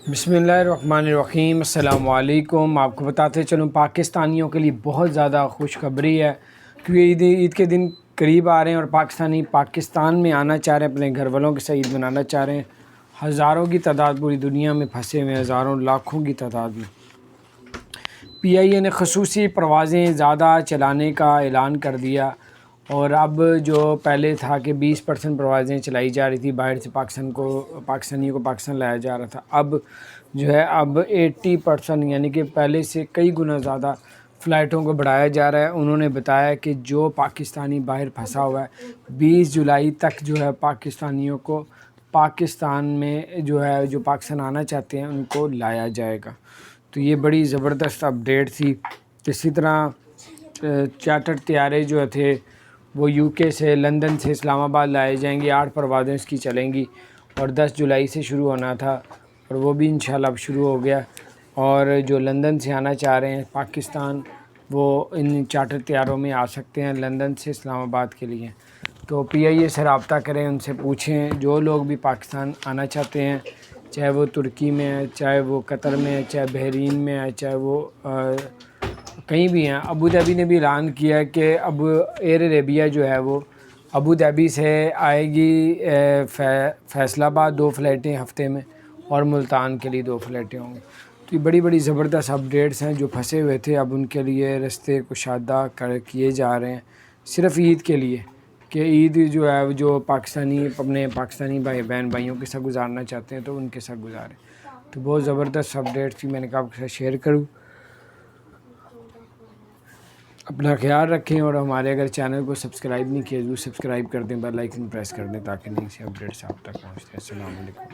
बिस्मिल्लाहिर्रहमानिर्रहीम। अस्सलाम वालेकुम। आपको बताते चलूँ पाकिस्तानियों के लिए बहुत ज़्यादा खुशखबरी है, क्योंकि ईद के दिन करीब आ रहे हैं और पाकिस्तानी पाकिस्तान में आना चाह रहे हैं, अपने घर वालों के साथ ईद मनाना चाह रहे हैं। हज़ारों की तादाद पूरी दुनिया में फंसे हुए हैं, हज़ारों लाखों की तादाद में। PIA ने खसूसी परवाज़ें ज़्यादा चलाने का ऐलान कर दिया, और अब जो पहले था कि 20% परवाज़ें चलाई जा रही थी बाहर से पाकिस्तानियों को पाकिस्तान लाया जा रहा था, अब जो है अब 80% यानी कि पहले से कई गुना ज़्यादा फ़्लाइटों को बढ़ाया जा रहा है। उन्होंने बताया कि जो पाकिस्तानी बाहर फंसा हुआ है 20 जुलाई तक जो है पाकिस्तानियों को पाकिस्तान में जो पाकिस्तान आना चाहते हैं उनको लाया जाएगा। तो ये बड़ी ज़बरदस्त अपडेट थी। इसी तरह चार्टर्ड तैयारे जो थे वो UK से, लंदन से इस्लामाबाद लाए जाएंगे। 8 परवाज़ें इसकी चलेंगी और 10 जुलाई से शुरू होना था, और वो भी इंशाल्लाह अब शुरू हो गया। और जो लंदन से आना चाह रहे हैं पाकिस्तान, वो इन चार्टर तैयारों में आ सकते हैं लंदन से इस्लामाबाद के लिए। तो PIA से रब्ता करें, उनसे पूछें। जो लोग भी पाकिस्तान आना चाहते हैं, चाहे वो तुर्की में है, चाहे वो कतर में है, चाहे बहरीन में है, चाहे वो कहीं भी हैं। अबू धाबी ने भी ऐलान किया है कि अब एयर अरेबिया जो है वो अबू धाबी से आएगी फैसलाबाद 2 फ़्लाइटें हफ़्ते में, और मुल्तान के लिए 2 फ़्लाइटें होंगी। तो ये बड़ी बड़ी ज़बरदस्त अपडेट्स हैं। जो फंसे हुए थे अब उनके लिए रास्ते कुशादा किए जा रहे हैं, सिर्फ़ ईद के लिए, कि ईद जो है जो पाकिस्तानी अपने पाकिस्तानी भाइयों के साथ गुजारना चाहते हैं तो उनके साथ गुजारें। तो बहुत ज़बरदस्त अपडेट थी, मैंने कहा आपके साथ शेयर करूँ। अपना ख्याल रखें, और हमारे अगर चैनल को सब्सक्राइब नहीं किया तो सब्सक्राइब कर दें, बेल आइकन प्रेस कर दें ताकि नई सी अपडेट्स आप तक पहुँचते हैं। अस्सलाम वालेकुम।